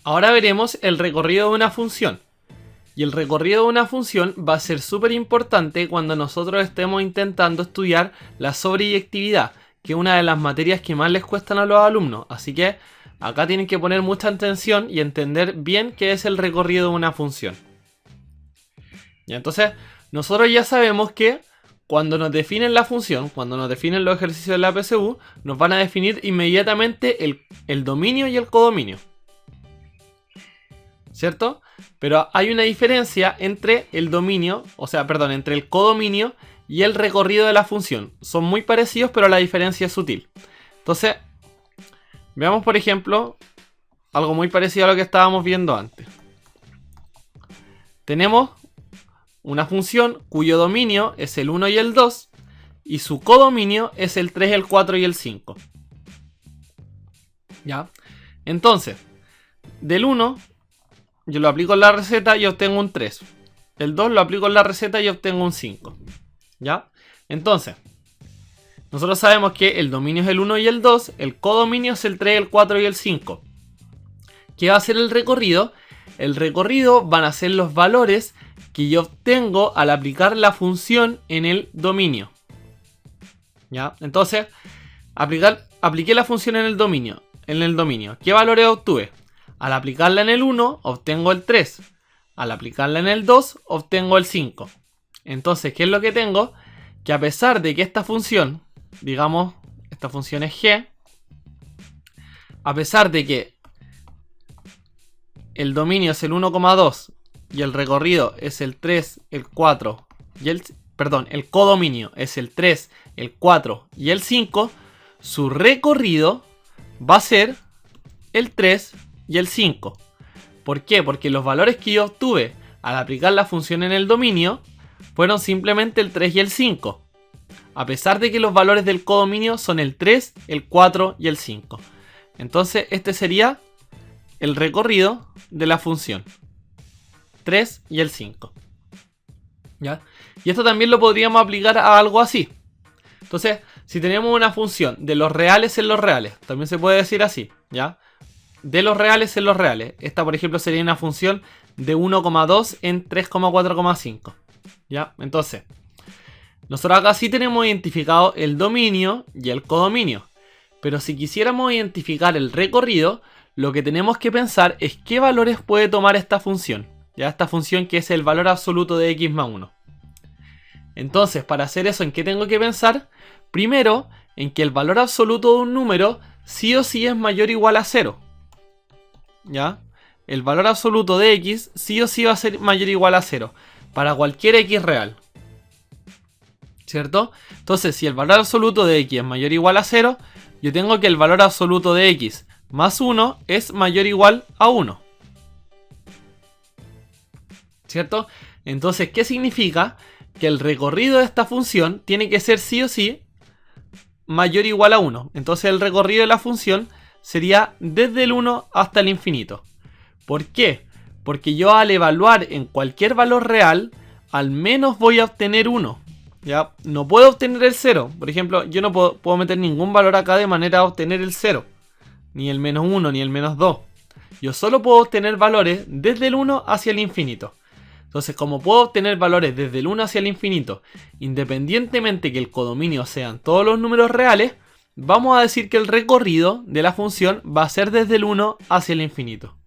Ahora veremos el recorrido de una función. Y el recorrido de una función va a ser súper importante cuando nosotros estemos intentando estudiar la sobreyectividad, que es una de las materias que más les cuestan a los alumnos. Así que acá tienen que poner mucha atención y entender bien qué es el recorrido de una función. Y entonces, nosotros ya sabemos que cuando nos definen la función, cuando nos definen los ejercicios de la PSU, nos van a definir inmediatamente el dominio y el codominio. ¿Cierto? Pero hay una diferencia entre el dominio, entre el codominio y el recorrido de la función. Son muy parecidos, pero la diferencia es sutil. Entonces, veamos por ejemplo algo muy parecido a lo que estábamos viendo antes. Tenemos una función cuyo dominio es el 1 y el 2 y su codominio es el 3, el 4 y el 5. ¿Ya? Entonces, del 1 yo lo aplico en la receta y obtengo un 3. El 2 lo aplico en la receta y obtengo un 5. ¿Ya? Entonces, nosotros sabemos que el dominio es el 1 y el 2, el codominio es el 3, el 4 y el 5. ¿Qué va a ser el recorrido? El recorrido van a ser los valores que yo obtengo al aplicar la función en el dominio. ¿Ya? Entonces, apliqué la función en el dominio. ¿Qué valores obtuve? Al aplicarla en el 1, obtengo el 3. Al aplicarla en el 2, obtengo el 5. Entonces, ¿qué es lo que tengo? Que a pesar de que esta función, digamos, esta función es g, a pesar de que el dominio es el 1,2 y el recorrido es el 3, el 4 y el codominio es el 3, el 4 y el 5, su recorrido va a ser el 3 y el 5. ¿Por qué? Porque los valores que yo obtuve al aplicar la función en el dominio fueron simplemente el 3 y el 5. A pesar de que los valores del codominio son el 3, el 4 y el 5. Entonces este sería el recorrido de la función. 3 y el 5. ¿Ya? Y esto también lo podríamos aplicar a algo así. Entonces, si tenemos una función de los reales en los reales, también se puede decir así, ¿ya? De los reales en los reales. Esta, por ejemplo, sería una función de 1,2 en 3,4,5. ¿Ya? Entonces, nosotros acá sí tenemos identificado el dominio y el codominio. Pero si quisiéramos identificar el recorrido, lo que tenemos que pensar es qué valores puede tomar esta función. ¿Ya? Esta función que es el valor absoluto de x más 1. Entonces, para hacer eso, ¿en qué tengo que pensar? Primero, en que el valor absoluto de un número sí o sí es mayor o igual a 0. ¿Ya? El valor absoluto de x sí o sí va a ser mayor o igual a 0 para cualquier x real. ¿Cierto? Entonces, si el valor absoluto de x es mayor o igual a 0, yo tengo que el valor absoluto de x más 1 es mayor o igual a 1. ¿Cierto? Entonces, ¿qué significa? Que el recorrido de esta función tiene que ser sí o sí mayor o igual a 1. Entonces el recorrido de la función sería desde el 1 hasta el infinito. ¿Por qué? Porque yo al evaluar en cualquier valor real, al menos voy a obtener 1. ¿Ya? No puedo obtener el 0. Por ejemplo, yo no puedo meter ningún valor acá de manera a obtener el 0. Ni el menos 1, ni el menos 2. Yo solo puedo obtener valores desde el 1 hacia el infinito. Entonces, como puedo obtener valores desde el 1 hacia el infinito, independientemente que el codominio sean todos los números reales, vamos a decir que el recorrido de la función va a ser desde el 1 hacia el infinito.